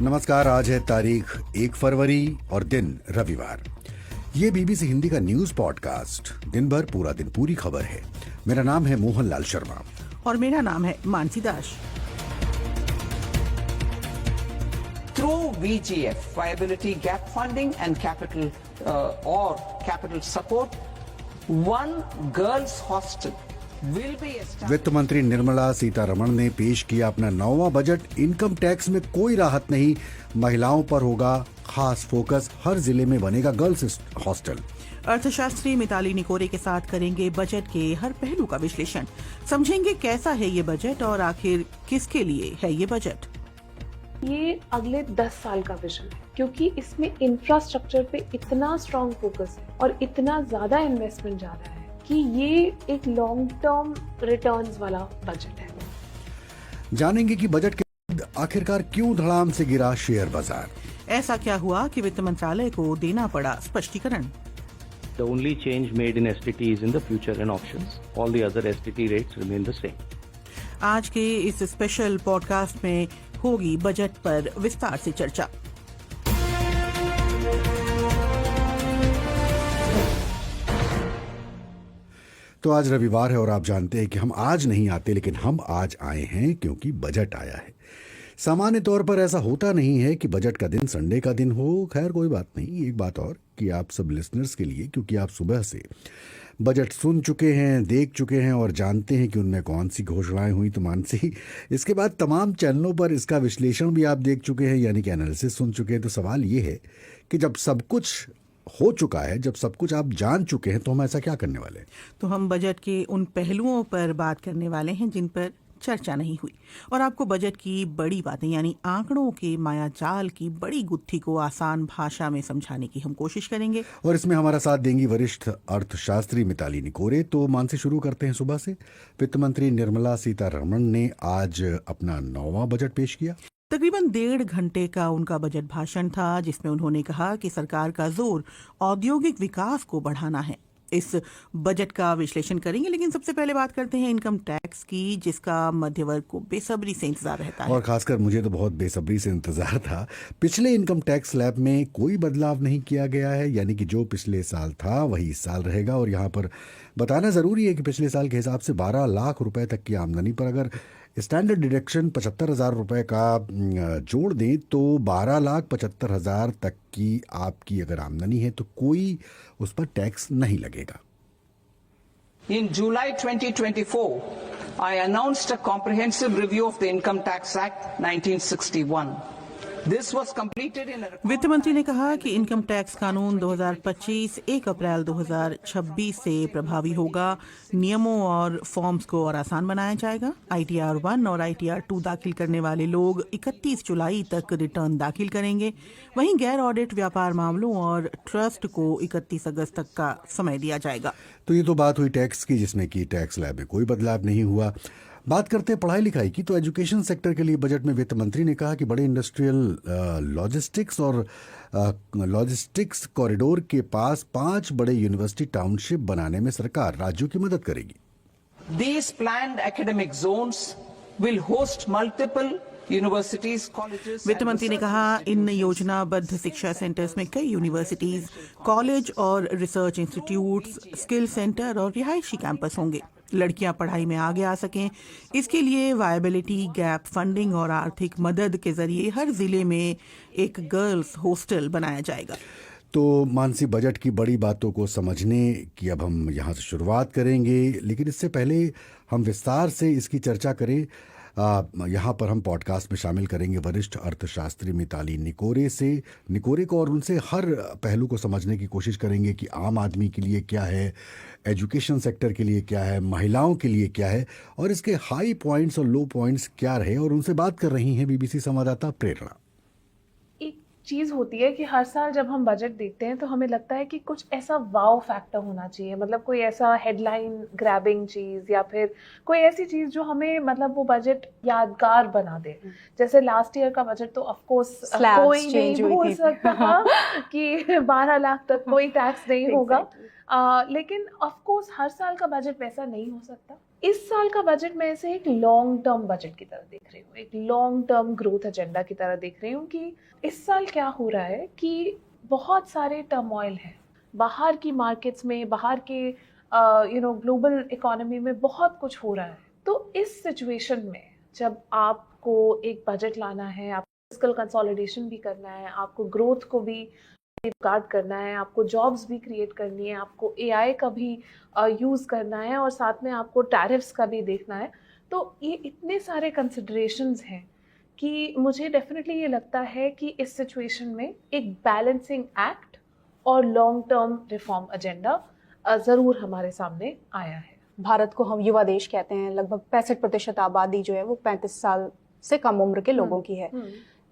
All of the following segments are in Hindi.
नमस्कार। आज है तारीख 1 फरवरी और दिन रविवार। ये बीबीसी हिंदी का न्यूज पॉडकास्ट दिन भर पूरा दिन पूरी खबर है। मेरा नाम है मोहनलाल शर्मा और मेरा नाम है मानसी दास। Through VGF, Viability Gap Funding and capital support, one girls' hostel will be established. वित्त मंत्री निर्मला सीतारमण ने पेश किया अपना 9वां बजट। इनकम टैक्स में कोई राहत नहीं, महिलाओं पर होगा खास फोकस, हर जिले में बनेगा गर्ल्स हॉस्टल। अर्थशास्त्री मिताली निकोरे के साथ करेंगे बजट के हर पहलू का विश्लेषण, समझेंगे कैसा है ये बजट और आखिर किसके लिए है ये बजट। ये अगले 10 साल का विजन है, क्योंकि इसमें इंफ्रास्ट्रक्चर पे इतना स्ट्रॉन्ग फोकस है और इतना ज्यादा इन्वेस्टमेंट जा रहा है कि ये एक लॉन्ग टर्म रिटर्न्स वाला बजट है। जानेंगे कि बजट के बाद आखिरकार क्यों धड़ाम से गिरा शेयर बाजार। ऐसा क्या हुआ कि वित्त मंत्रालय को देना पड़ा स्पष्टीकरण। The only change made in STT is in the future and options. All the other STT rates remain the same. आज के इस स्पेशल पॉडकास्ट में होगी बजट पर विस्तार से चर्चा। तो आज रविवार है और आप जानते हैं कि हम आज नहीं आते, लेकिन हम आज आए हैं क्योंकि बजट आया है। सामान्य तौर पर ऐसा होता नहीं है कि बजट का दिन संडे का दिन हो। खैर कोई बात नहीं। एक बात और कि आप सब लिसनर्स के लिए, क्योंकि आप सुबह से बजट सुन चुके हैं, देख चुके हैं और जानते हैं कि उनमें कौन सी घोषणाएं हुई। तो मानसी, इसके बाद तमाम चैनलों पर इसका विश्लेषण भी आप देख चुके हैं, यानी कि एनालिसिस सुन चुके हैं। तो सवाल ये है कि जब सब कुछ हो चुका है, जब सब कुछ आप जान चुके हैं, तो हम ऐसा क्या करने वाले हैं? तो हम बजट के उन पहलुओं पर बात करने वाले हैं जिन पर चर्चा नहीं हुई और आपको बजट की बड़ी बातें यानी आंकड़ों के मायाजाल की बड़ी गुत्थी को आसान भाषा में समझाने की हम कोशिश करेंगे। और इसमें हमारा साथ देंगी वरिष्ठ अर्थशास्त्री मिताली निकोरे। तो मानसी, शुरू करते हैं सुबह से। वित्त मंत्री निर्मला सीतारमण ने आज अपना 9वां बजट पेश किया। तकरीबन 1.5 घंटे का उनका बजट भाषण था, जिसमें उन्होंने कहा कि सरकार का जोर औद्योगिक विकास को बढ़ाना है। इस बजट का विश्लेषण करेंगे, लेकिन सबसे पहले बात करते हैं इनकम टैक्स की, जिसका मध्य वर्ग को बेसब्री से इंतजार रहता है। और खासकर मुझे तो बहुत बेसब्री से इंतजार था। पिछले इनकम टैक्स स्लैब में कोई बदलाव नहीं किया गया है, यानी कि जो पिछले साल था वही इस साल रहेगा। और यहाँ पर बताना ज़रूरी है कि पिछले साल के हिसाब से 12 लाख रुपए तक की आमदनी पर अगर स्टैंडर्ड डिडक्शन 75,000 रुपये का जोड़ दें तो 12,75,000 तक की आपकी अगर आमदनी है तो कोई उस पर टैक्स नहीं लगेगा। In July 2024, I announced a comprehensive review of the Income Tax Act 1961. This was completed in a वित्त मंत्री ने कहा कि इनकम टैक्स कानून 2025 1 अप्रैल 2026 से प्रभावी होगा। नियमों और फॉर्म्स को और आसान बनाया जाएगा। ITR 1 और ITR 2 दाखिल करने वाले लोग 31 जुलाई तक रिटर्न दाखिल करेंगे। वहीं गैर ऑडिट व्यापार मामलों और ट्रस्ट को 31 अगस्त तक का समय दिया जाएगा। तो ये तो बात हुई टैक्स की, जिसमें कि टैक्स स्लैब में कोई बदलाव नहीं हुआ। बात करते हैं पढ़ाई लिखाई की। तो एजुकेशन सेक्टर के लिए बजट में वित्त मंत्री ने कहा कि बड़े इंडस्ट्रियल लॉजिस्टिक्स कॉरिडोर के पास 5 बड़े यूनिवर्सिटी टाउनशिप बनाने में सरकार राज्यों की मदद करेगी। These planned academic zones will host multiple universities, colleges. वित्त मंत्री ने कहा इन योजनाबद्ध शिक्षा सेंटर्स में कई यूनिवर्सिटीज, कॉलेज और रिसर्च इंस्टीट्यूट्स, स्किल सेंटर और रिहायशी कैंपस होंगे। लड़कियां पढ़ाई में आगे आ सकें, इसके लिए वायबिलिटी गैप फंडिंग और आर्थिक मदद के जरिए हर जिले में एक गर्ल्स हॉस्टल बनाया जाएगा। तो मानसी, बजट की बड़ी बातों को समझने की अब हम यहाँ से शुरुआत करेंगे, लेकिन इससे पहले हम विस्तार से इसकी चर्चा करें। यहाँ पर हम पॉडकास्ट में शामिल करेंगे वरिष्ठ अर्थशास्त्री मिताली निकोरे को और उनसे हर पहलू को समझने की कोशिश करेंगे कि आम आदमी के लिए क्या है, एजुकेशन सेक्टर के लिए क्या है, महिलाओं के लिए क्या है और इसके हाई पॉइंट्स और लो पॉइंट्स क्या रहे। और उनसे बात कर रही हैं बीबीसी संवाददाता प्रेरणा। चीज़ होती है कि हर साल जब हम बजट देखते हैं तो हमें लगता है कि कुछ ऐसा वाव फैक्टर होना चाहिए, मतलब कोई ऐसा हेडलाइन ग्रैबिंग चीज़ या फिर कोई ऐसी चीज़ जो हमें मतलब वो बजट यादगार बना दे। जैसे लास्ट ईयर का बजट तो ऑफ कोर्स कोई नहीं बोल सकता था कि 12 लाख तक कोई टैक्स नहीं होगा। लेकिन ऑफ कोर्स हर साल का बजट वैसा नहीं हो सकता। इस साल का बजट मैं इसे एक लॉन्ग टर्म बजट की तरह देख रही हूँ, एक लॉन्ग टर्म ग्रोथ एजेंडा की तरह देख रही हूँ कि इस साल क्या हो रहा है कि बहुत सारे टर्मोइल हैं बाहर की मार्केट्स में, बाहर के ग्लोबल इकोनॉमी में बहुत कुछ हो रहा है। तो इस सिचुएशन में जब आपको एक बजट लाना है, आपको फिस्कल कंसोलिडेशन भी करना है, आपको ग्रोथ को भी सेफगार्ड करना है, आपको जॉब्स भी क्रिएट करनी है, आपको एआई का भी यूज़ करना है और साथ में आपको टैरिफ्स का भी देखना है। तो ये इतने सारे कंसिडरेशंस हैं कि मुझे डेफिनेटली ये लगता है कि इस सिचुएशन में एक बैलेंसिंग एक्ट और लॉन्ग टर्म रिफॉर्म एजेंडा ज़रूर हमारे सामने आया है। भारत को हम युवा देश कहते हैं। लगभग 65% आबादी जो है वो 35 साल से कम उम्र के लोगों की है।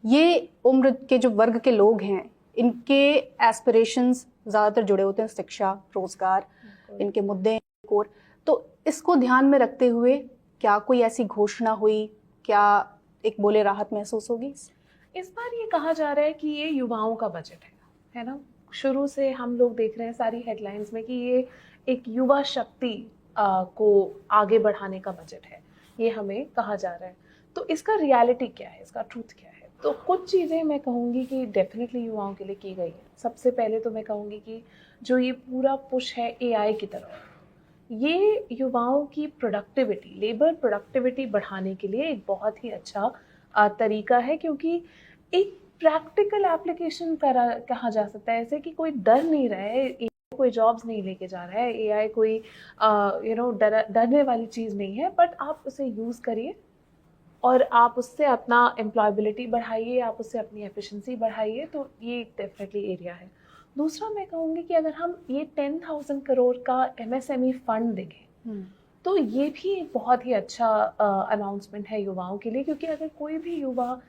ये उम्र के जो वर्ग के लोग हैं, इनके एस्पिरेशंस ज़्यादातर जुड़े होते हैं शिक्षा, रोजगार, इनके मुद्दे और तो इसको ध्यान में रखते हुए क्या कोई ऐसी घोषणा हुई, क्या एक बोले राहत महसूस होगी? इस बार ये कहा जा रहा है कि ये युवाओं का बजट है ना। शुरू से हम लोग देख रहे हैं सारी हेडलाइंस में कि ये एक युवा शक्ति को आगे बढ़ाने का बजट है, ये हमें कहा जा रहा है। तो इसका रियलिटी क्या है, इसका ट्रूथ क्या है? तो कुछ चीज़ें मैं कहूँगी कि डेफिनेटली युवाओं के लिए की गई है। सबसे पहले तो मैं कहूँगी कि जो ये पूरा पुश है एआई की तरफ, ये युवाओं की प्रोडक्टिविटी, लेबर प्रोडक्टिविटी बढ़ाने के लिए एक बहुत ही अच्छा तरीका है, क्योंकि एक प्रैक्टिकल एप्लीकेशन कहा जा सकता है ऐसे कि कोई डर नहीं रहा है, एआई कोई जॉब्स नहीं लेके जा रहा है, एआई कोई डरने वाली चीज़ नहीं है, बट आप उसे यूज़ करिए और आप उससे अपना एम्प्लॉयबिलिटी बढ़ाइए, आप उससे अपनी एफिशिएंसी बढ़ाइए। तो ये डेफिनेटली एरिया है। दूसरा मैं कहूँगी कि अगर हम ये 10,000 करोड़ का एमएसएमई फंड देखें तो ये भी एक बहुत ही अच्छा अनाउंसमेंट है युवाओं के लिए, क्योंकि अगर कोई भी युवा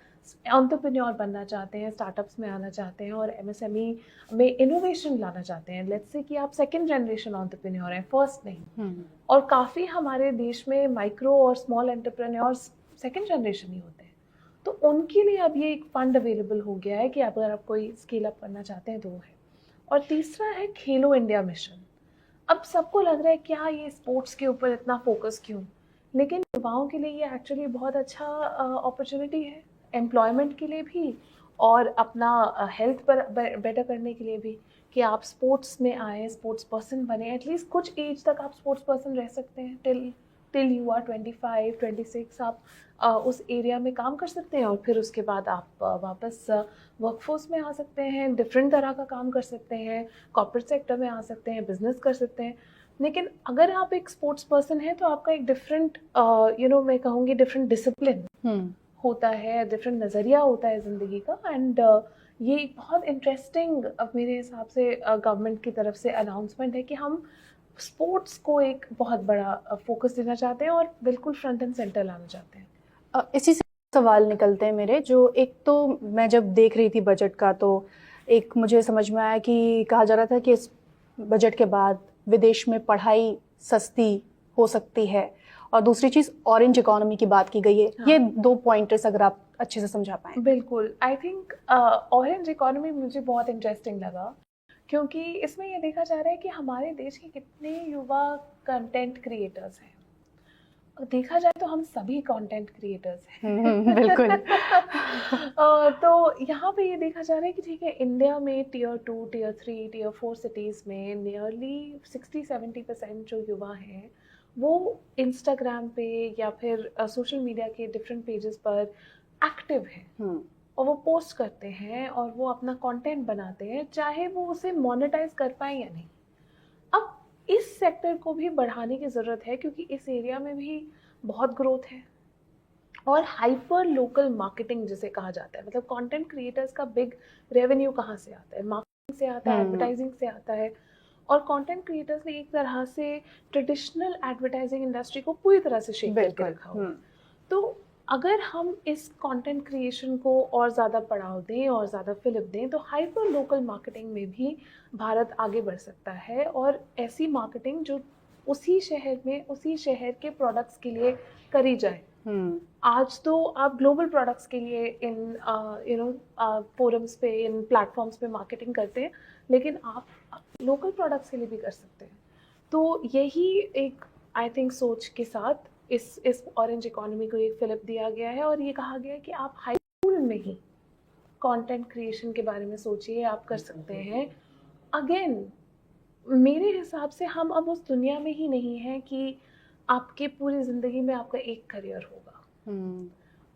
एंटरप्रेन्योर बनना चाहते हैं, स्टार्टअप्स में आना चाहते हैं और एमएसएमई में इनोवेशन लाना चाहते हैं, लेट्स से कि आप सेकंड जनरेशन एंटरप्रेन्योर हैं, फर्स्ट नहीं, और काफ़ी हमारे देश में माइक्रो और स्मॉल एंटरप्रेन्योर्स सेकंड जनरेशन ही होते हैं, तो उनके लिए अब ये एक फंड अवेलेबल हो गया है कि अगर आप कोई स्केल अप करना चाहते हैं तो वो है। और तीसरा है खेलो इंडिया मिशन। अब सबको लग रहा है क्या ये स्पोर्ट्स के ऊपर इतना फोकस क्यों, लेकिन युवाओं के लिए ये एक्चुअली बहुत अच्छा अपॉर्चुनिटी है, एम्प्लॉयमेंट के लिए भी और अपना हेल्थ पर बेटर करने के लिए भी, कि आप स्पोर्ट्स में आए, स्पोर्ट्स पर्सन बने। एटलीस्ट कुछ एज तक आप स्पोर्ट्स पर्सन रह सकते हैं, टिल यू आर 25, 26 आप उस एरिया में काम कर सकते हैं और फिर उसके बाद आप वापस वर्कफोर्स में आ सकते हैं, डिफरेंट तरह का काम कर सकते हैं, कॉर्पोरेट सेक्टर में आ सकते हैं, बिजनेस कर सकते हैं। लेकिन अगर आप एक स्पोर्ट्स पर्सन हैं तो आपका एक डिफरेंट मैं कहूँगी डिफरेंट डिसिप्लिन होता है, डिफरेंट नज़रिया होता है ज़िंदगी का। एंड ये एक बहुत इंटरेस्टिंग मेरे हिसाब से गवर्नमेंट की तरफ से अनाउंसमेंट है कि हम स्पोर्ट्स को एक बहुत बड़ा फोकस देना चाहते हैं और बिल्कुल फ्रंट एंड सेंटर लाना चाहते हैं। इसी से सवाल निकलते हैं मेरे, जो एक तो मैं जब देख रही थी बजट का तो एक मुझे समझ में आया कि कहा जा रहा था कि इस बजट के बाद विदेश में पढ़ाई सस्ती हो सकती है, और दूसरी चीज़ ऑरेंज इकोनॉमी की बात की गई है। हाँ। ये 2 पॉइंटर्स अगर आप अच्छे से समझा पाएं। बिल्कुल, आई थिंक ऑरेंज इकोनॉमी मुझे बहुत इंटरेस्टिंग लगा, क्योंकि इसमें ये देखा जा रहा है कि हमारे देश के कितने युवा कंटेंट क्रिएटर्स हैं। देखा जाए तो हम सभी कंटेंट क्रिएटर्स हैं। बिल्कुल। तो यहाँ पे ये देखा जा रहा है कि ठीक है, इंडिया में टियर 2, टियर 3, टियर 4 सिटीज़ में नियरली 60-70% जो युवा हैं वो इंस्टाग्राम पे या फिर सोशल मीडिया के डिफरेंट पेजेस पर एक्टिव हैं और वो पोस्ट करते हैं और वो अपना कंटेंट बनाते हैं, चाहे वो उसे मोनेटाइज कर पाए या नहीं। अब इस सेक्टर को भी बढ़ाने की ज़रूरत है, क्योंकि इस एरिया में भी बहुत ग्रोथ है और हाइपर लोकल मार्केटिंग जिसे कहा जाता है, मतलब कंटेंट क्रिएटर्स का बिग रेवेन्यू कहाँ से आता है? मार्केटिंग से आता है, एडवर्टाइजिंग से आता है। और कंटेंट क्रिएटर्स ने एक तरह से ट्रेडिशनल एडवर्टाइजिंग इंडस्ट्री को पूरी तरह से शेप करके रखा हुआ। तो अगर हम इस कंटेंट क्रिएशन को और ज़्यादा बढ़ावा दें और ज़्यादा फिलिप दें तो हाइपर लोकल मार्केटिंग में भी भारत आगे बढ़ सकता है, और ऐसी मार्केटिंग जो उसी शहर में उसी शहर के प्रोडक्ट्स के लिए करी जाए। आज तो आप ग्लोबल प्रोडक्ट्स के लिए इन फोरम्स पे, इन प्लेटफॉर्म्स पे मार्केटिंग करते हैं, लेकिन आप लोकल प्रोडक्ट्स के लिए भी कर सकते हैं। तो यही एक आई थिंक सोच के साथ इस ऑरेंज इकोनॉमी को एक फिलिप दिया गया है और ये कहा गया है कि आप हाई स्कूल में ही कंटेंट क्रिएशन के बारे में सोचिए, आप कर सकते हैं। अगेन मेरे हिसाब से हम अब उस दुनिया में ही नहीं हैं कि आपके पूरी ज़िंदगी में आपका एक करियर होगा।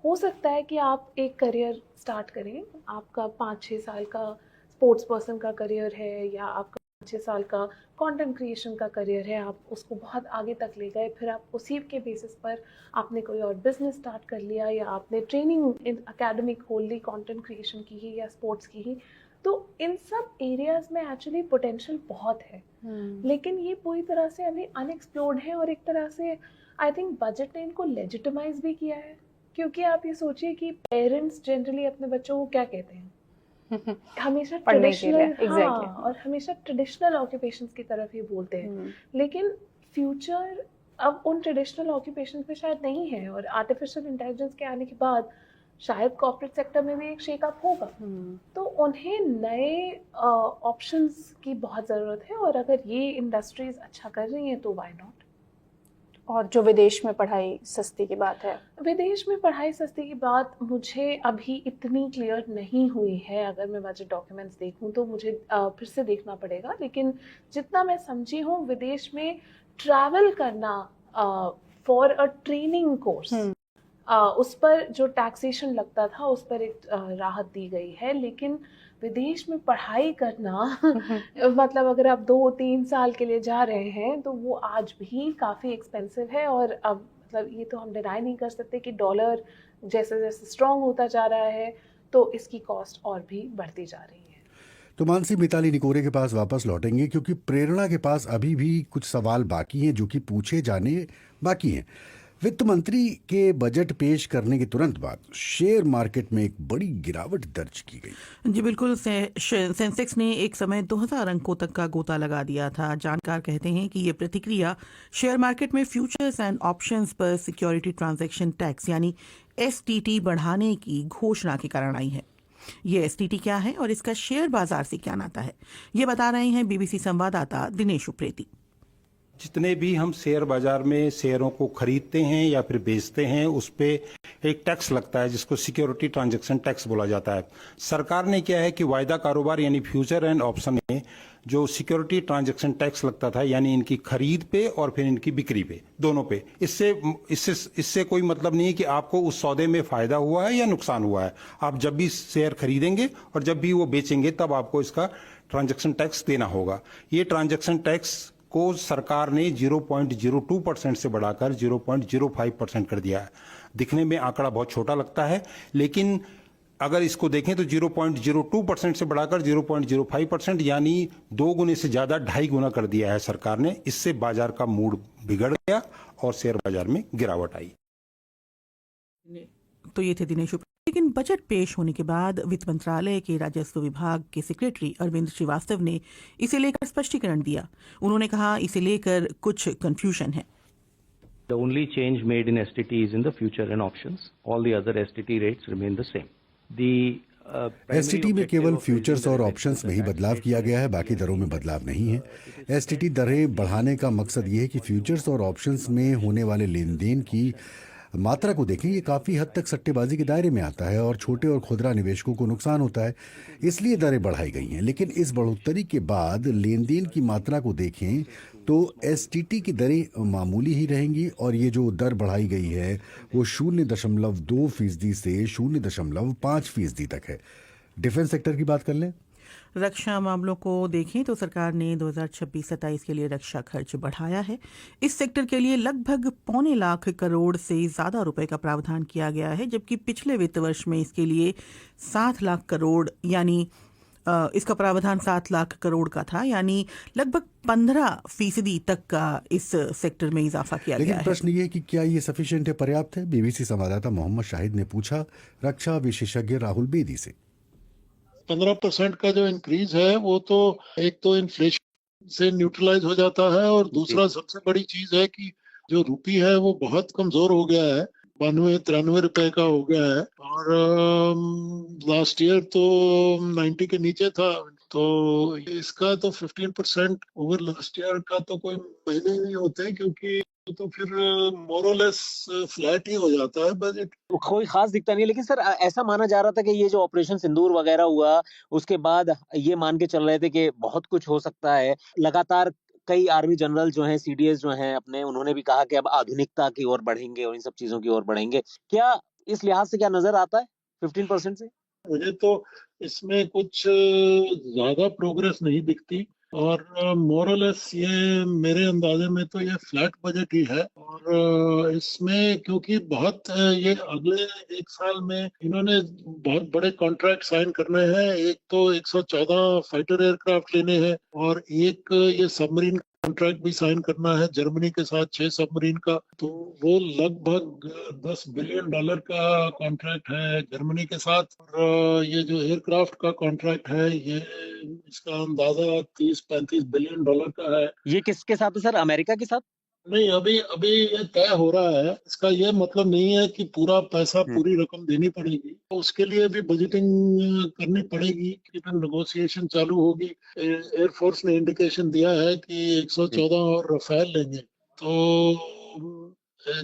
हो सकता है कि आप एक करियर स्टार्ट करें, आपका 5-6 साल का स्पोर्ट्स पर्सन का करियर है या आपका 5-6 साल का कंटेंट क्रिएशन का करियर है, आप उसको बहुत आगे तक ले गए, फिर आप उसी के बेसिस पर आपने कोई और बिजनेस स्टार्ट कर लिया या आपने ट्रेनिंग एकेडमी खोल ली कंटेंट क्रिएशन की ही या स्पोर्ट्स की ही। तो इन सब एरियाज में एक्चुअली पोटेंशियल बहुत है, लेकिन ये पूरी तरह से अभी अनएक्सप्लोर्ड है और एक तरह से आई थिंक बजट ने इनको लेजिटिमाइज भी किया है। क्योंकि आप ये सोचिए कि पेरेंट्स जनरली अपने बच्चों को क्या कहते हैं, हमेशा ट्रेडिशनल, हाँ, और हमेशा ट्रेडिशनल ऑक्यूपेशंस की तरफ ही बोलते हैं। लेकिन फ्यूचर अब उन ट्रेडिशनल ऑक्यूपेशंस में शायद नहीं है और आर्टिफिशियल इंटेलिजेंस के आने के बाद शायद कॉर्पोरेट सेक्टर में भी एक शेकअप होगा। तो उन्हें नए ऑप्शंस की बहुत ज़रूरत है और अगर ये इंडस्ट्रीज अच्छा कर रही हैं तो व्हाई नॉट। और जो विदेश में पढ़ाई सस्ती की बात है, विदेश में पढ़ाई सस्ती की बात मुझे अभी इतनी क्लियर नहीं हुई है। अगर मैं बजट डॉक्यूमेंट्स देखूं तो मुझे फिर से देखना पड़ेगा, लेकिन जितना मैं समझी हूँ विदेश में ट्रैवल करना फॉर अ ट्रेनिंग कोर्स, उस पर जो टैक्सेशन लगता था उस पर एक राहत दी गई है। लेकिन विदेश में पढ़ाई करना मतलब अगर आप 2-3 साल के लिए जा रहे हैं तो वो आज भी काफ़ी एक्सपेंसिव है। और अब मतलब ये तो हम डिनाई नहीं कर सकते कि डॉलर जैसे जैसे स्ट्रॉन्ग होता जा रहा है तो इसकी कॉस्ट और भी बढ़ती जा रही है। तो मानसी, मिताली निकोरे के पास वापस लौटेंगे क्योंकि प्रेरणा के पास अभी भी कुछ सवाल बाकी हैं जो कि पूछे जाने बाकी हैं। वित्त मंत्री के बजट पेश करने के तुरंत बाद शेयर मार्केट में एक बड़ी गिरावट दर्ज की गई। जी बिल्कुल, सेंसेक्स ने एक समय 2000 अंकों तक का गोता लगा दिया था। जानकार कहते हैं कि ये प्रतिक्रिया शेयर मार्केट में फ्यूचर्स एंड ऑप्शंस पर सिक्योरिटी ट्रांजैक्शन टैक्स यानी STT बढ़ाने की घोषणा के कारण आई है। ये STT क्या है और इसका शेयर बाजार से क्या नाता है, ये बता रहे हैं BBC संवाददाता दिनेश उप्रेती। जितने भी हम शेयर बाजार में शेयरों को खरीदते हैं या फिर बेचते हैं उस पे एक टैक्स लगता है जिसको सिक्योरिटी ट्रांजैक्शन टैक्स बोला जाता है। सरकार ने क्या है कि वायदा कारोबार यानी फ्यूचर एंड ऑप्शन में जो सिक्योरिटी ट्रांजैक्शन टैक्स लगता था यानी इनकी खरीद पे और फिर इनकी बिक्री पे, दोनों पे, इससे कोई मतलब नहीं है कि आपको उस सौदे में फायदा हुआ है या नुकसान हुआ है। आप जब भी शेयर खरीदेंगे और जब भी वो बेचेंगे तब आपको इसका ट्रांजैक्शन टैक्स देना होगा। ये ट्रांजैक्शन टैक्स को सरकार ने 0.02% से बढ़ाकर 0.05% कर दिया है। दिखने में आंकड़ा बहुत छोटा लगता है, लेकिन अगर इसको देखें तो 0.02% से बढ़ाकर 0.05% यानी 2 गुने से ज्यादा 2.5 गुना कर दिया है सरकार ने। इससे बाजार का मूड बिगड़ गया और शेयर बाजार में गिरावट आई। तो ये थे दिनेश उप्रेती। लेकिन बजट पेश होने के बाद वित्त मंत्रालय के राजस्व विभाग के सेक्रेटरी अरविंद श्रीवास्तव ने इसे लेकर स्पष्टीकरण दिया। उन्होंने कहा इसे लेकर कुछ कंफ्यूजन है। The only change made in STT is in the future and options. All the other STT rates remain the same. STT में केवल फ्यूचर्स और ऑप्शंस में ही बदलाव किया गया है, बाकी दरों में बदलाव नहीं है। STT दरें बढ़ाने का मकसद ये है कि फ्यूचर्स और ऑप्शंस में होने वाले लेन देन की मात्रा को देखें। ये काफ़ी हद तक सट्टेबाजी के दायरे में आता है और छोटे और खुदरा निवेशकों को नुकसान होता है, इसलिए दरें बढ़ाई गई हैं। लेकिन इस बढ़ोतरी के बाद लेन देन की मात्रा को देखें तो STT की दरें मामूली ही रहेंगी और ये जो दर बढ़ाई गई है वो 0.2% से 0.5% तक है। डिफेंस सेक्टर की बात कर लें। रक्षा मामलों को देखें तो सरकार ने 2026-27 के लिए रक्षा खर्च बढ़ाया है। इस सेक्टर के लिए लगभग 2.25 लाख करोड़ से ज़्यादा रुपए का प्रावधान किया गया है, जबकि पिछले वित्त वर्ष में इसके लिए 7 लाख करोड़ यानी इसका प्रावधान 7 लाख करोड़ का था, यानी लगभग 15% तक का इस सेक्टर में इजाफा किया गया है। लेकिन प्रश्न ये कि क्या ये सफिशिएंट है, पर्याप्त है? BBC संवाददाता मोहम्मद शाहिद ने पूछा रक्षा विशेषज्ञ राहुल बेदी से। 15% का जो इंक्रीज है वो तो एक तो इन्फ्लेशन से न्यूट्रलाइज हो जाता है और दूसरा सबसे बड़ी चीज है कि जो रुपी है वो बहुत कमजोर हो गया है, 92-93 रुपए का हो गया है और लास्ट ईयर तो 90 के नीचे था। तो इसका तो 15% ओवर लास्ट ईयर का तो कोई महीने नहीं होते क्योंकि तो फिर मोरलेस फ्लैट ही हो जाता है बजट। कोई खास दिखता नहीं है। लेकिन सर ऐसा माना जा रहा था कि ये जो ऑपरेशन सिंदूर वगैरह हुआ, उसके बाद ये मान के चल रहे थे कि बहुत कुछ हो सकता है। लगातार कई आर्मी जनरल जो हैं, सीडीएस जो हैं अपने, उन्होंने भी कहा कि अब आधुनिकता की ओर बढ़ेंगे और इन सब चीजों की ओर बढ़ेंगे। क्या इस लिहाज से क्या नजर आता है 15% से? मुझे तो इसमें कुछ ज्यादा प्रोग्रेस नहीं दिखती और मोरलेस ये मेरे अंदाजे में तो ये फ्लैट बजट ही है। और इसमें क्योंकि बहुत ये अगले एक साल में इन्होंने बहुत बड़े कॉन्ट्रैक्ट साइन करने हैं। एक तो 114 फाइटर एयरक्राफ्ट लेने हैं और एक ये सबमरीन कॉन्ट्रैक्ट भी साइन करना है जर्मनी के साथ 6 सबमरीन का। तो वो लगभग $10 बिलियन का कॉन्ट्रैक्ट है जर्मनी के साथ। और ये जो एयरक्राफ्ट का कॉन्ट्रैक्ट है ये इसका अंदाजा $30-35 बिलियन का है। ये किसके साथ है सर? अमेरिका के साथ? नहीं, अभी अभी ये तय हो रहा है। इसका ये मतलब नहीं है कि पूरा पैसा पूरी रकम देनी पड़ेगी, तो उसके लिए भी बजटिंग करनी पड़ेगी कि फिर नेगोशिएशन चालू होगी। एयरफोर्स ने इंडिकेशन दिया है कि 114 और रफेल लेंगे। तो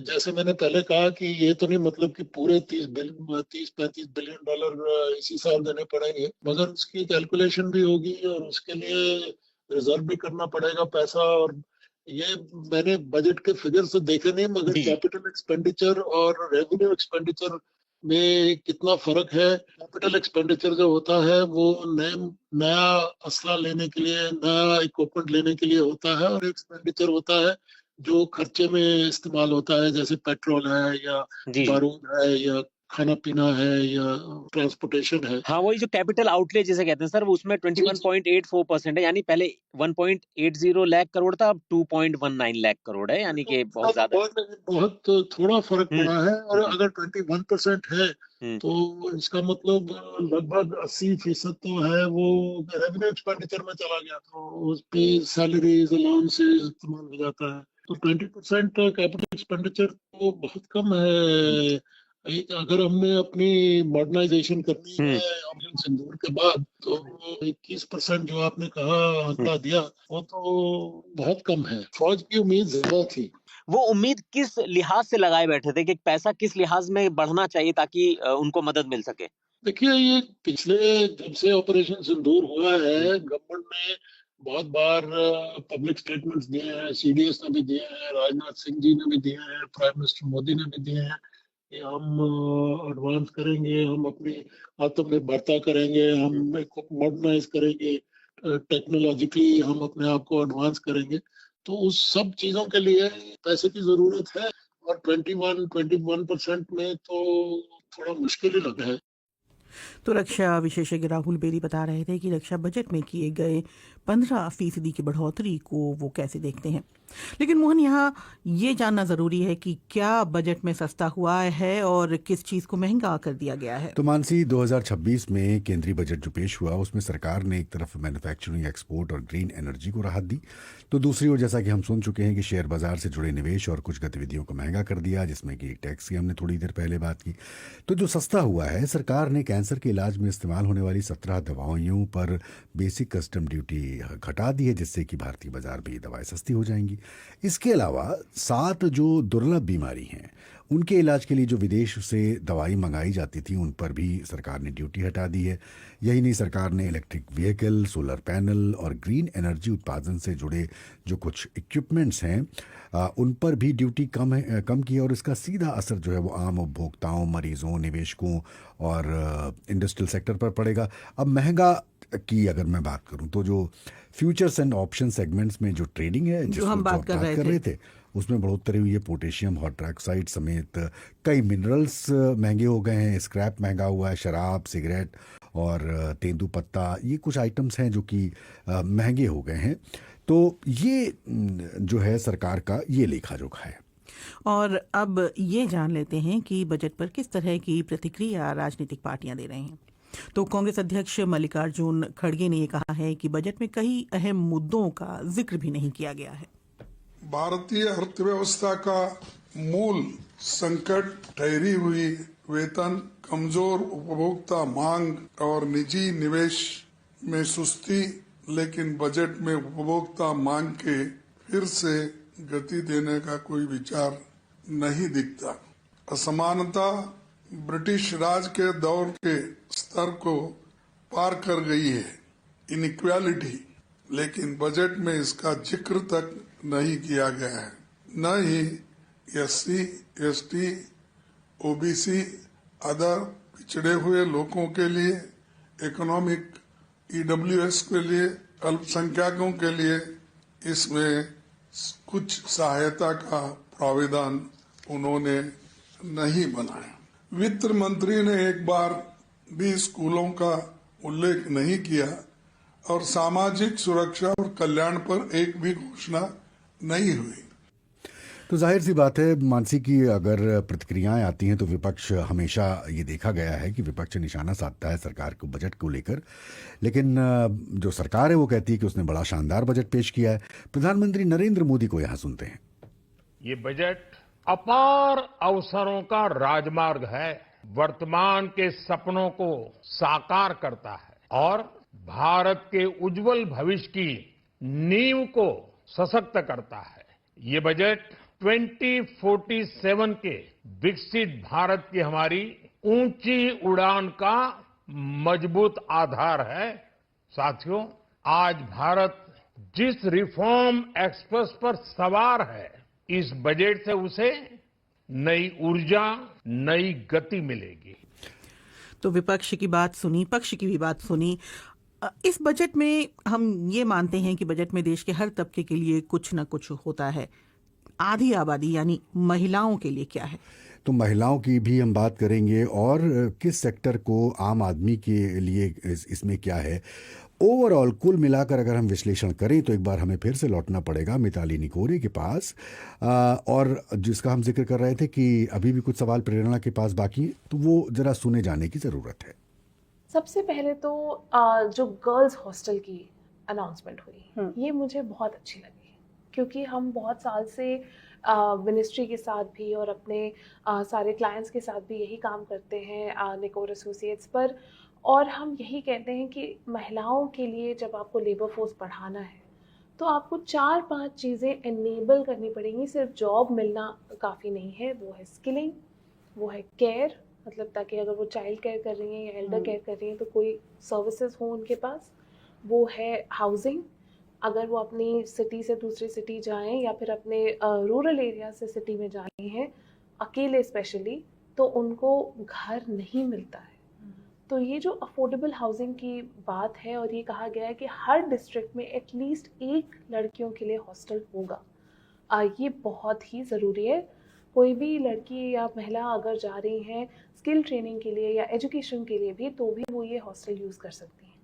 जैसे मैंने पहले कहा कि ये तो नहीं मतलब कि पूरे 30-35 बिलियन डॉलर इसी साल देने पड़ेंगे, मगर उसकी कैलकुलेशन भी होगी और उसके लिए रिजर्व भी करना पड़ेगा पैसा। और ये मैंने बजट के फिगर से देखे नहीं, मगर कैपिटल एक्सपेंडिचर और रेवेन्यू एक्सपेंडिचर में कितना फर्क है। कैपिटल एक्सपेंडिचर जो होता है वो नया असला लेने के लिए, नया इक्विपमेंट लेने के लिए होता है, और एक्सपेंडिचर होता है जो खर्चे में इस्तेमाल होता है, जैसे पेट्रोल है या बारूद है या खाना पीना है या ट्रांसपोर्टेशन है। हाँ, वही जो कैपिटल आउटले जिसे कहते हैं सर, वो उसमें 21.84% है। यानी पहले 1.80 लाख करोड़ था, अब 2.19 लाख करोड़ है, यानी कि बहुत ज्यादा, बहुत थोड़ा फर्क पड़ा है। और अगर 21% है तो इसका मतलब लगभग 80% तो है वो रेवेन्यू एक्सपेंडिचर में चला गया, तो उस पे सैलरीज अलाउंसेस इस्तेमाल हो जाता है। तो 20% कैपिटल एक्सपेंडिचर तो बहुत कम है। अगर हमने अपनी मॉडर्नाइजेशन करनी है ऑपरेशन सिंदूर के बाद, तो 21% जो आपने कहा आंकड़ा दिया, वो तो बहुत कम है। फौज की उम्मीद ज्यादा थी। वो उम्मीद किस लिहाज से लगाए बैठे थे कि पैसा किस लिहाज में बढ़ना चाहिए ताकि उनको मदद मिल सके? देखिए, ये पिछले जब से ऑपरेशन सिंदूर हुआ है, गवर्नमेंट ने बहुत बार पब्लिक स्टेटमेंट्स दिए हैं, सीडीएस ने भी दिए हैं, राजनाथ सिंह जी ने भी दिए हैं, प्राइम मिनिस्टर मोदी ने भी दिए हैं कि हम एडवांस करेंगे, हम अपनी आत्मनिर्भरता करेंगे, हम मॉडर्नाइज करेंगे, टेक्नोलॉजिकली हम अपने आप को एडवांस करेंगे। तो उस सब चीजों के लिए पैसे की जरूरत है, और 21% में तो थोड़ा मुश्किल ही लग रहा है। तो रक्षा विशेषज्ञ राहुल बेरी बता रहे थे कि रक्षा बजट में किए गए 15% की बढ़ोतरी को वो कैसे देखते हैं। लेकिन मोहन, यहाँ ये जानना ज़रूरी है कि क्या बजट में सस्ता हुआ है और किस चीज़ को महंगा कर दिया गया है। तो मानसी, 2026 में केंद्रीय बजट जो पेश हुआ उसमें सरकार ने एक तरफ मैन्युफैक्चरिंग, एक्सपोर्ट और ग्रीन एनर्जी को राहत दी, तो दूसरी ओर जैसा कि हम सुन चुके हैं कि शेयर बाजार से जुड़े निवेश और कुछ गतिविधियों को महंगा कर दिया, जिसमें कि टैक्स की हमने थोड़ी देर पहले बात की। तो जो सस्ता हुआ है, सरकार ने कैंसर के इलाज में इस्तेमाल होने वाली 17 दवाइयों पर बेसिक कस्टम ड्यूटी घटा दी है, जिससे कि भारतीय बाजार में ये दवाएं सस्ती हो जाएंगी। इसके अलावा 7 जो दुर्लभ बीमारी हैं उनके इलाज के लिए जो विदेश से दवाई मंगाई जाती थी, उन पर भी सरकार ने ड्यूटी हटा दी है। यही नहीं, सरकार ने इलेक्ट्रिक व्हीकल, सोलर पैनल और ग्रीन एनर्जी उत्पादन से जुड़े जो कुछ इक्विपमेंट्स हैं उन पर भी ड्यूटी कम की है। और इसका सीधा असर जो है वो आम उपभोक्ताओं, मरीजों, निवेशकों और इंडस्ट्रियल सेक्टर पर पड़ेगा। अब महंगा की अगर मैं बात करूं तो जो फ्यूचर्स एंड ऑप्शन सेगमेंट्स में जो ट्रेडिंग है, जो हम बात कर रहे थे, उसमें बढ़ोतरी हुई है। पोटेशियम हाइड्रोक्साइड समेत कई मिनरल्स महंगे हो गए हैं, स्क्रैप महंगा हुआ है, शराब, सिगरेट और तेंदूपत्ता, ये कुछ आइटम्स हैं जो कि महंगे हो गए हैं। तो ये जो है सरकार का ये लेखा जोखा है। और अब ये जान लेते हैं कि बजट पर किस तरह की प्रतिक्रिया राजनीतिक पार्टियां दे रहे हैं। तो कांग्रेस अध्यक्ष मल्लिकार्जुन खड़गे ने ये कहा है कि बजट में कई अहम मुद्दों का जिक्र भी नहीं किया गया है। भारतीय अर्थव्यवस्था का मूल संकट ठहरी हुई वेतन, कमजोर उपभोक्ता मांग और निजी निवेश में सुस्ती, लेकिन बजट में उपभोक्ता मांग के फिर से गति देने का कोई विचार नहीं दिखता। असमानता ब्रिटिश राज के दौर के स्तर को पार कर गई है, इनइक्वालिटी, लेकिन बजट में इसका जिक्र तक नहीं किया गया है। न ही SC, ST, OBC, अदर पिछड़े हुए लोगों के लिए, इकोनॉमिक EWS के लिए, अल्पसंख्यकों के लिए इसमें कुछ सहायता का प्रावधान उन्होंने नहीं बनाया। वित्त मंत्री ने एक बार भी स्कूलों का उल्लेख नहीं किया और सामाजिक सुरक्षा और कल्याण पर एक भी घोषणा नहीं हुई। तो जाहिर सी बात है मानसी की अगर प्रतिक्रियाएं आती हैं तो विपक्ष हमेशा ये देखा गया है कि विपक्ष निशाना साधता है सरकार को बजट को लेकर, लेकिन जो सरकार है वो कहती है कि उसने बड़ा शानदार बजट पेश किया है। प्रधानमंत्री नरेंद्र मोदी को यहाँ सुनते हैं। ये बजट अपार अवसरों का राजमार्ग है, वर्तमान के सपनों को साकार करता है और भारत के उज्जवल भविष्य की नींव को सशक्त करता है। ये बजट 2047 के विकसित भारत की हमारी ऊंची उड़ान का मजबूत आधार है। साथियों, आज भारत जिस रिफॉर्म एक्सप्रेस पर सवार है, इस बजट से उसे नई ऊर्जा, नई गति मिलेगी। तो विपक्ष की बात सुनी, पक्ष की भी बात सुनी। इस बजट में हम ये मानते हैं कि बजट में देश के हर तबके के लिए कुछ न कुछ होता है। आधी आबादी यानी महिलाओं के लिए क्या है? तो महिलाओं की भी हम बात करेंगे और किस सेक्टर को, आम आदमी के लिए इसमें क्या है। ओवरऑल कुल मिलाकर अगर हम विश्लेषण करें तो एक बार हमें फिर से लौटना पड़ेगा मिताली निकोरे के पास, और जिसका हम जिक्र कर रहे थे कि अभी भी कुछ सवाल प्रेरणा के पास बाकी है, तो वो जरा सुने जाने की ज़रूरत है। सबसे पहले तो जो गर्ल्स हॉस्टल की अनाउंसमेंट हुई, ये मुझे बहुत अच्छी लगी, क्योंकि हम बहुत साल से मिनिस्ट्री के साथ भी और अपने सारे क्लाइंट्स के साथ भी यही काम करते हैं निकोर एसोसिएट्स पर, और हम यही कहते हैं कि महिलाओं के लिए जब आपको लेबर फोर्स बढ़ाना है तो आपको 4-5 चीज़ें एनेबल करनी पड़ेंगी। सिर्फ जॉब मिलना काफ़ी नहीं है, वो है स्किलिंग, वो है केयर, मतलब ताकि अगर वो चाइल्ड केयर कर रही हैं या एल्डर केयर कर रही हैं तो कोई सर्विसेज हो उनके पास, वो है हाउसिंग, अगर वो अपनी सिटी से दूसरी सिटी जाएं या फिर अपने रूरल एरिया से सिटी में जा रही हैं अकेले स्पेशली, तो उनको घर नहीं मिलता है। तो ये जो अफोर्डेबल हाउसिंग की बात है, और ये कहा गया है कि हर डिस्ट्रिक्ट में एटलीस्ट एक लड़कियों के लिए हॉस्टल होगा, ये बहुत ही ज़रूरी है। कोई भी लड़की या महिला अगर जा रही हैं स्किल ट्रेनिंग के लिए या एजुकेशन के लिए भी, तो भी वो ये हॉस्टल यूज़ कर सकती हैं।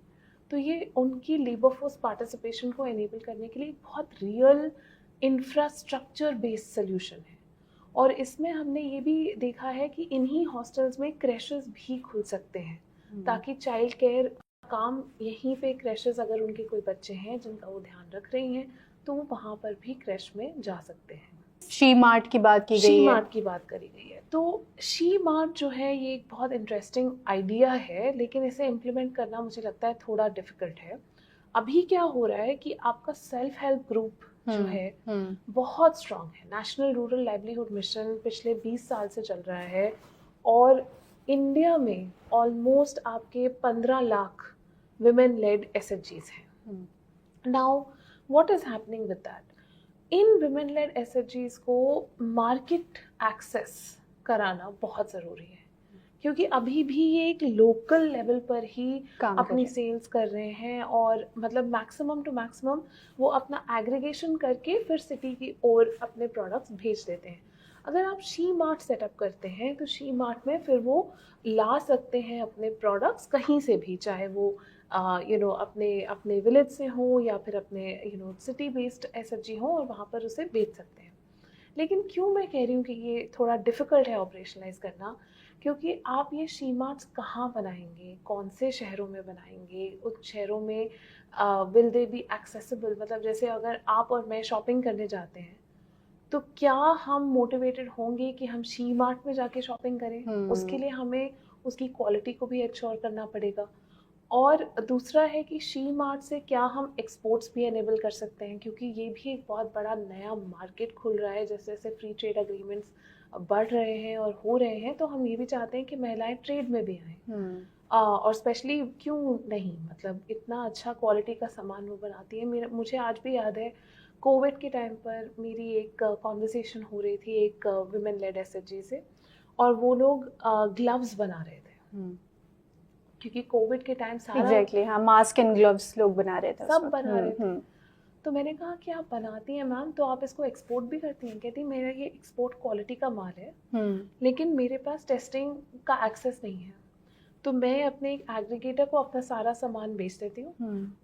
तो ये उनकी लेबर फोर्स पार्टिसिपेशन को एनेबल करने के लिए एक बहुत रियल इंफ्रास्ट्रक्चर बेस्ड सोल्यूशन है। और इसमें हमने ये भी देखा है कि इन्हीं हॉस्टल्स में क्रैशेस भी खुल सकते हैं, ताकि चाइल्ड केयर काम यहीं पे, क्रैशेस अगर उनके कोई बच्चे हैं जिनका वो ध्यान रख रही हैं तो वो वहाँ पर भी क्रैश में जा सकते हैं। शी मार्ट की बात की गई है, शी मार्ट की बात करी गई है। तो शी मार्ट जो है ये एक बहुत इंटरेस्टिंग आइडिया है, लेकिन इसे इम्प्लीमेंट करना मुझे लगता है थोड़ा डिफिकल्ट है। अभी क्या हो रहा है कि आपका सेल्फ हेल्प ग्रुप जो है बहुत स्ट्रांग है। नेशनल रूरल लाइवलीहुड मिशन पिछले 20 साल से चल रहा है और इंडिया में ऑलमोस्ट आपके 15 लाख women led SHGs हैं। Now, what is happening with that? In women led SHGs को मार्केट एक्सेस कराना बहुत ज़रूरी है, क्योंकि अभी भी ये एक लोकल लेवल पर ही अपनी सेल्स कर रहे हैं और मतलब मैक्सिमम टू मैक्सिमम वो अपना एग्रीगेशन करके फिर सिटी की ओर अपने प्रोडक्ट्स भेज देते हैं। अगर आप शी मार्ट सेटअप करते हैं तो शी मार्ट में फिर वो ला सकते हैं अपने प्रोडक्ट्स कहीं से भी, चाहे वो अपने विलेज से हो या फिर अपने सिटी बेस्ड SHG हो, और वहाँ पर उसे बेच सकते हैं। लेकिन क्यों मैं कह रही हूँ कि ये थोड़ा डिफ़िकल्ट है ऑपरेशनलाइज करना, क्योंकि आप ये शी मार्ट्स कहाँ बनाएंगे, कौन से शहरों में बनाएंगे, उन शहरों में विल दे बी एक्सेसिबल, मतलब जैसे अगर आप और मैं शॉपिंग करने जाते हैं तो क्या हम मोटिवेटेड होंगे कि हम शी मार्ट में जाके शॉपिंग करें? उसके लिए हमें उसकी क्वालिटी को भी एश्योर करना पड़ेगा और दूसरा है कि शी मार्ट से क्या हम एक्सपोर्ट्स भी एनेबल कर सकते हैं, क्योंकि ये भी एक बहुत बड़ा नया मार्केट खुल रहा है जैसे जैसे फ्री ट्रेड एग्रीमेंट्स बढ़ रहे हैं और हो रहे हैं। तो हम ये भी चाहते हैं कि महिलाएं ट्रेड में भी आएँ। और स्पेशली क्यों नहीं, मतलब इतना अच्छा क्वालिटी का सामान वो बनाती है। मुझे आज भी याद है कोविड के टाइम पर मेरी एक कॉन्वर्सेशन हो रही थी एक विमेन लेड एसएचजी से, और वो लोग ग्लव्स बना रहे थे क्योंकि कोविड के टाइम सारा एग्जैक्टली हाँ, मास्क एंड ग्लव्स लोग बना रहे थे, सब बना रहे थे। तो मैंने कहा कि आप बनाती हैं मैम, तो आप इसको एक्सपोर्ट भी करती हैं? कहती मेरा ये एक्सपोर्ट क्वालिटी का माल है, लेकिन मेरे पास टेस्टिंग का एक्सेस नहीं है, तो मैं अपने एक एग्रीगेटर को अपना सारा सामान बेच देती हूँ।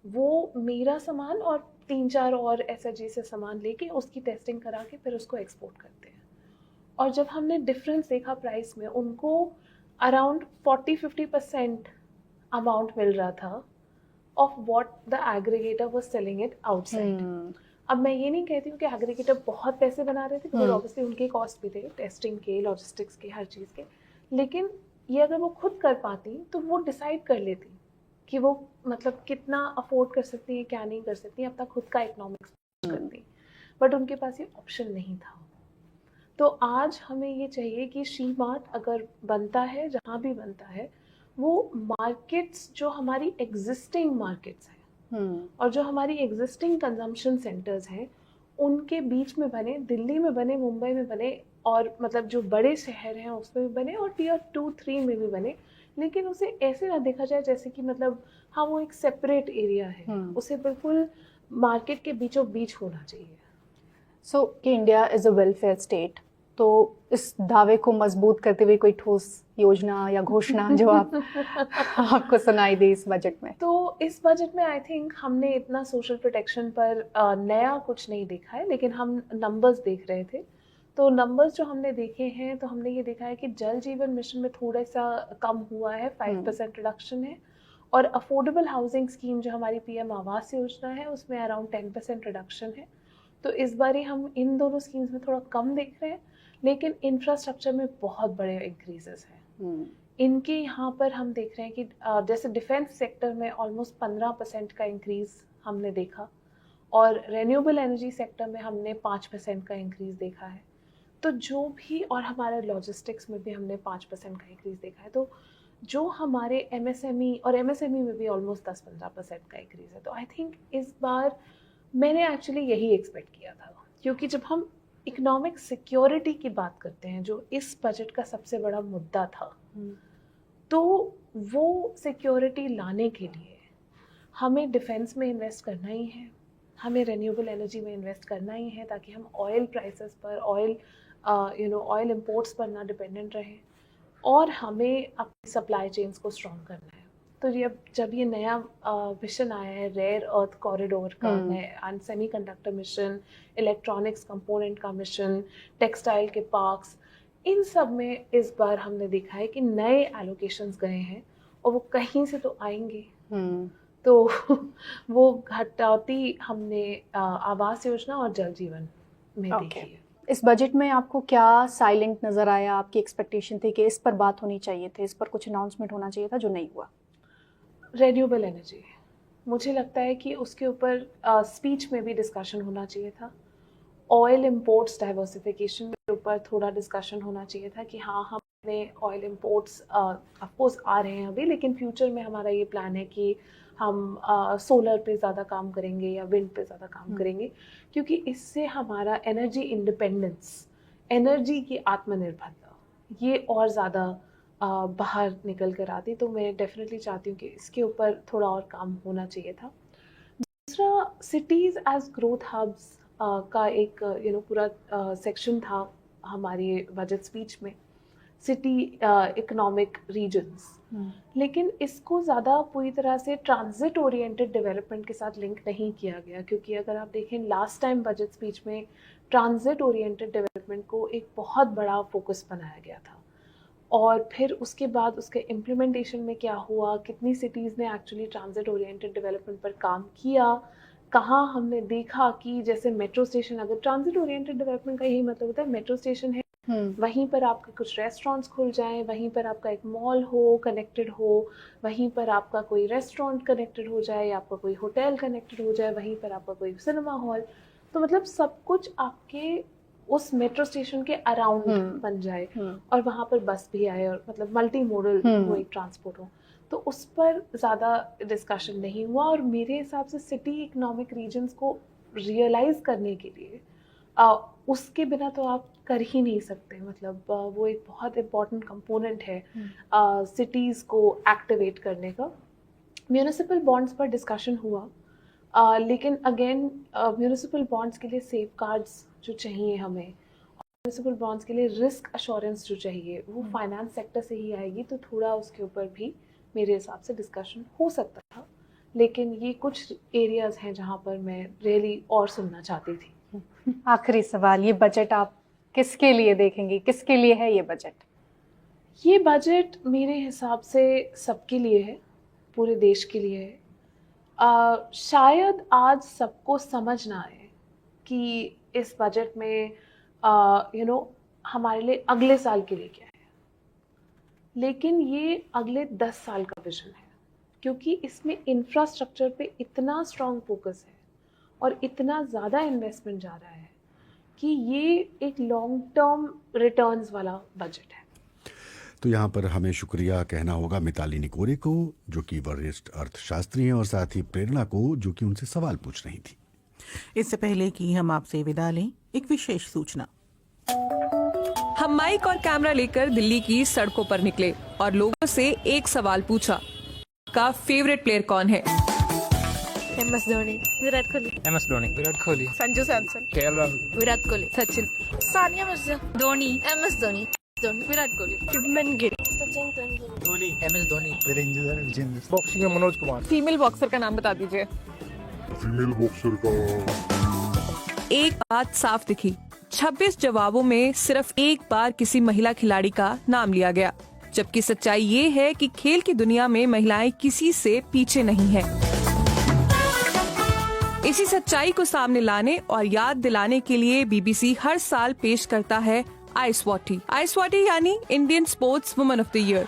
वो मेरा सामान और 3-4 और एसएचजी से सामान लेके उसकी टेस्टिंग करा के फिर उसको एक्सपोर्ट करते हैं। और जब हमने डिफरेंस देखा प्राइस में, उनको अराउंड 40-50% अमाउंट मिल रहा था of what the aggregator was selling it outside. अब मैं ये नहीं कहती हूँ कि एग्रीगेटर बहुत पैसे बना रहे थे, बिकॉज ऑब्वियसली उनके कॉस्ट भी थे, टेस्टिंग के, लॉजिस्टिक्स के, हर चीज़ के, लेकिन ये अगर वो खुद कर पाती तो वो डिसाइड कर लेती कि वो मतलब कितना अफोर्ड कर सकती है, क्या नहीं कर सकती, अपना खुद का इकोनॉमिक्स करती, बट उनके पास ये ऑप्शन नहीं था। तो आज हमें ये चाहिए कि शी मार्ट अगर बनता है, जहाँ भी बनता है, वो मार्केट्स जो हमारी एग्जिस्टिंग मार्केट्स हैं और जो हमारी एग्जिस्टिंग कंजम्पशन सेंटर्स हैं उनके बीच में बने, दिल्ली में बने, मुंबई में बने, और मतलब जो बड़े शहर हैं उसमें भी बने, और टियर 2-3 में भी बने, लेकिन उसे ऐसे ना देखा जाए जैसे कि मतलब हाँ वो एक सेपरेट एरिया है, उसे बिल्कुल मार्केट के बीचों बीच होना चाहिए। सो कि India is a welfare state, तो इस दावे को मजबूत करते हुए कोई ठोस योजना या घोषणा जो आपको सुनाई दे इस बजट में? तो इस बजट में आई थिंक हमने इतना सोशल प्रोटेक्शन पर नया कुछ नहीं देखा है, लेकिन हम नंबर्स देख रहे थे। तो नंबर्स जो हमने देखे हैं, तो हमने ये देखा है कि जल जीवन मिशन में थोड़ा सा कम हुआ है, 5% रिडक्शन है, और अफोर्डेबल हाउसिंग स्कीम जो हमारी पीएम आवास योजना है उसमें अराउंड 10% रिडक्शन है। तो इस बारी हम इन दोनों स्कीम्स में थोड़ा कम देख रहे हैं, लेकिन इंफ्रास्ट्रक्चर में बहुत बड़े इंक्रीजेस हैं। इनके यहाँ पर हम देख रहे हैं कि जैसे डिफेंस सेक्टर में ऑलमोस्ट 15% का इंक्रीज हमने देखा, और रेन्यूएबल एनर्जी सेक्टर में हमने 5% का इंक्रीज देखा है। तो जो भी, और हमारे लॉजिस्टिक्स में भी हमने 5% का इंक्रीज देखा है। तो जो हमारे एमएसएमई, और एमएसएमई में भी ऑलमोस्ट 10-15% का इंक्रीज है। तो आई थिंक इस बार मैंने एक्चुअली यही एक्सपेक्ट किया था, क्योंकि जब हम इकोनॉमिक सिक्योरिटी की बात करते हैं जो इस बजट का सबसे बड़ा मुद्दा था, तो वो सिक्योरिटी लाने के लिए हमें डिफेंस में इन्वेस्ट करना ही है, हमें रेन्यूएबल एनर्जी में इन्वेस्ट करना ही है, ताकि हम ऑयल प्राइसेस पर, ऑयल इंपोर्ट्स पर ना डिपेंडेंट रहें, और हमें अपनी सप्लाई चेन्स को स्ट्रॉन्ग करना है। तो जब ये नया मिशन आया है रेयर अर्थ कॉरिडोर का, and semiconductor mission, electronics component का मिशन, टेक्सटाइल के पार्क्स, इन सब में इस बार हमने देखा है कि नए एलोकेशंस गए हैं, और वो कहीं से तो आएंगे। तो वो घटौती हमने आवास योजना और जल जीवन में देखी है। इस बजट में आपको क्या साइलेंट नजर आया? आपकी एक्सपेक्टेशन थी कि इस पर बात होनी चाहिए थी, इस पर कुछ अनाउंसमेंट होना चाहिए था, जो नहीं हुआ? रेन्यूएबल एनर्जी, मुझे लगता है कि उसके ऊपर स्पीच में भी डिस्कशन होना चाहिए था। ऑयल इंपोर्ट्स डाइवर्सिफिकेशन के ऊपर थोड़ा डिस्कशन होना चाहिए था कि हाँ, हम अपने ऑयल इंपोर्ट्स ऑफकोर्स आ रहे हैं अभी, लेकिन फ्यूचर में हमारा ये प्लान है कि हम सोलर पे ज़्यादा काम करेंगे या विंड पे ज़्यादा काम करेंगे, क्योंकि इससे हमारा एनर्जी इंडिपेंडेंस, एनर्जी की आत्मनिर्भरता, ये और ज़्यादा बाहर निकल कर आती। तो मैं डेफिनेटली चाहती हूँ कि इसके ऊपर थोड़ा और काम होना चाहिए था। दूसरा, सिटीज़ एज ग्रोथ हब्स का एक पूरा सेक्शन था हमारी बजट स्पीच में, सिटी इकोनॉमिक रीजन्स, लेकिन इसको ज़्यादा पूरी तरह से ट्रांजिट ओरिएंटेड डेवलपमेंट के साथ लिंक नहीं किया गया, क्योंकि अगर आप देखें लास्ट टाइम बजट स्पीच में ट्रांजिट ओरिएंटेड डेवलपमेंट को एक बहुत बड़ा फोकस बनाया गया था, और फिर उसके बाद उसके इम्प्लीमेंटेशन में क्या हुआ, कितनी सिटीज़ ने एक्चुअली ट्रांजिट ओरिएंटेड डेवलपमेंट पर काम किया, कहाँ हमने देखा कि जैसे मेट्रो स्टेशन, अगर ट्रांजिट ओरिएंटेड डेवलपमेंट का यही मतलब होता है, मेट्रो स्टेशन है वहीं पर आपके कुछ रेस्टोरेंट्स खुल जाएं, वहीं पर आपका एक मॉल हो कनेक्टेड हो, वहीं पर आपका कोई रेस्टोरेंट कनेक्टेड हो जाए, आपका कोई होटल कनेक्टेड हो जाए, वहीं पर आपका कोई सिनेमा हॉल, तो मतलब सब कुछ आपके उस मेट्रो स्टेशन के अराउंड बन जाए और वहाँ पर बस भी आए और मतलब मल्टी मॉडल वो एक ट्रांसपोर्ट हो, तो उस पर ज़्यादा डिस्कशन नहीं हुआ। और मेरे हिसाब से सिटी इकोनॉमिक रीजन्स को रियलाइज़ करने के लिए उसके बिना तो आप कर ही नहीं सकते, मतलब वो एक बहुत इम्पॉर्टेंट कंपोनेंट है सिटीज़ को एक्टिवेट करने का। म्यूनिसिपल बॉन्ड्स पर डिस्कशन हुआ, लेकिन अगेन म्यूनिसिपल बॉन्ड्स के लिए सेफगार्ड्स जो चाहिए हमें, म्यूनिसिपल बॉन्ड्स के लिए रिस्क अश्योरेंस जो चाहिए वो फाइनेंस सेक्टर से ही आएगी, तो थोड़ा उसके ऊपर भी मेरे हिसाब से डिस्कशन हो सकता था। लेकिन ये कुछ एरियाज हैं जहाँ पर मैं रियली और सुनना चाहती थी। आखिरी सवाल, ये बजट आप किसके लिए देखेंगी, किसके लिए है ये बजट? ये बजट मेरे हिसाब से सबके लिए है, पूरे देश के लिए है। शायद आज सबको समझ ना आए कि इस बजट में हमारे लिए अगले साल के लिए क्या है, लेकिन ये अगले 10 साल का विजन है, क्योंकि इसमें इंफ्रास्ट्रक्चर पे इतना स्ट्रॉन्ग फोकस है और इतना ज़्यादा इन्वेस्टमेंट जा रहा है कि ये एक लॉन्ग टर्म रिटर्न्स वाला बजट है। तो यहाँ पर हमें शुक्रिया कहना होगा मिताली निकोरे को, जो कि वरिष्ठ अर्थशास्त्री हैं, और साथ ही प्रेरणा को, जो कि उनसे सवाल पूछ रही थी। इससे पहले कि हम आपसे विदा लें, एक विशेष सूचना। हम माइक और कैमरा लेकर दिल्ली की सड़कों पर निकले और लोगों से एक सवाल पूछा, का फेवरेट प्लेयर कौन है? MS Dhoni, Virat Kohli, MS Dhoni, Virat Kohli, Sanju Samson, KL Rahul, Virat Kohli, Sachin, Sania Mirza, Dhoni, MS Dhoni, Virat Kohli, Shubman Gill, Sachin Tendulkar, Dhoni, MS Dhoni, Virender Vijender, boxing में मनोज कुमार। फीमेल बॉक्सर का नाम बता दीजिए। फीमेल बॉक्सर का एक बात साफ दिखी, 26 जवाबों में सिर्फ एक बार किसी महिला खिलाड़ी का नाम लिया गया, जबकि सच्चाई ये है कि खेल की दुनिया में महिलाएं किसी से पीछे नहीं हैं। इसी सच्चाई को सामने लाने और याद दिलाने के लिए बीबीसी हर साल पेश करता है आइसवाटी। आइसवाटी यानी Indian sports woman of the year.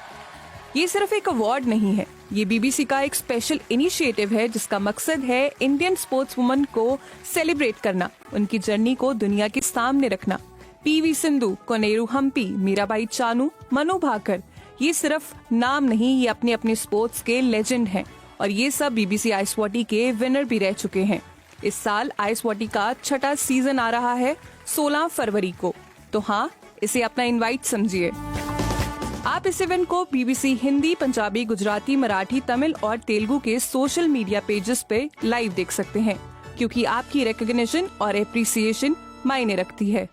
ये सिर्फ एक अवार्ड नहीं है, ये बीबीसी का एक स्पेशल इनिशिएटिव है जिसका मकसद है इंडियन स्पोर्ट्स वुमन को सेलिब्रेट करना, उनकी जर्नी को दुनिया के सामने रखना। PV सिंधु, कोनेरू हम्पी, मीराबाई चानू, मनु भाकर, ये सिर्फ नाम नहीं, ये अपने अपने स्पोर्ट्स के लेजेंड हैं और ये सब बीबीसी आइसवाटी के विनर भी रह चुके हैं। इस साल आइसवाटी का 6वां सीजन आ रहा है 16 फरवरी को, तो हाँ, इसे अपना इनवाइट समझिए। आप इस इवेंट को बीबीसी हिंदी, पंजाबी, गुजराती, मराठी, तमिल और तेलुगु के सोशल मीडिया पेजेस पे लाइव देख सकते हैं, क्योंकि आपकी रिकॉग्निशन और एप्रिसिएशन मायने रखती है।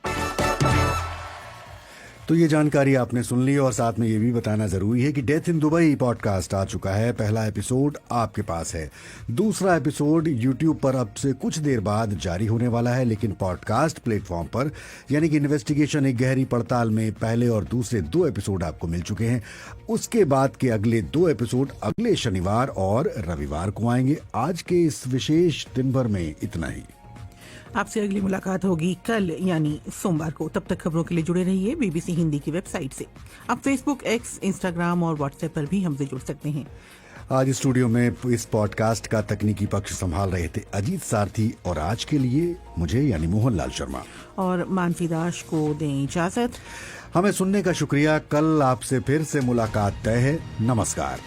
तो ये जानकारी आपने सुन ली, और साथ में ये भी बताना जरूरी है कि डेथ इन दुबई पॉडकास्ट आ चुका है। पहला एपिसोड आपके पास है, दूसरा एपिसोड यूट्यूब पर अब से कुछ देर बाद जारी होने वाला है, लेकिन पॉडकास्ट प्लेटफॉर्म पर यानी कि इन्वेस्टिगेशन एक गहरी पड़ताल में पहले और दूसरे 2 एपिसोड आपको मिल चुके हैं। उसके बाद के अगले 2 एपिसोड अगले शनिवार और रविवार को आएंगे। आज के इस विशेष दिन भर में इतना ही। आपसे अगली मुलाकात होगी कल यानी सोमवार को। तब तक खबरों के लिए जुड़े रहिए बीबीसी हिंदी की वेबसाइट से। आप फेसबुक, एक्स, इंस्टाग्राम और व्हाट्सएप पर भी हमसे जुड़ सकते हैं। आज स्टूडियो में इस पॉडकास्ट का तकनीकी पक्ष संभाल रहे थे अजीत सारथी, और आज के लिए मुझे यानी मोहनलाल शर्मा और मानसी दास को दें इजाजत। हमें सुनने का शुक्रिया। कल आपसे फिर से मुलाकात तय है। नमस्कार।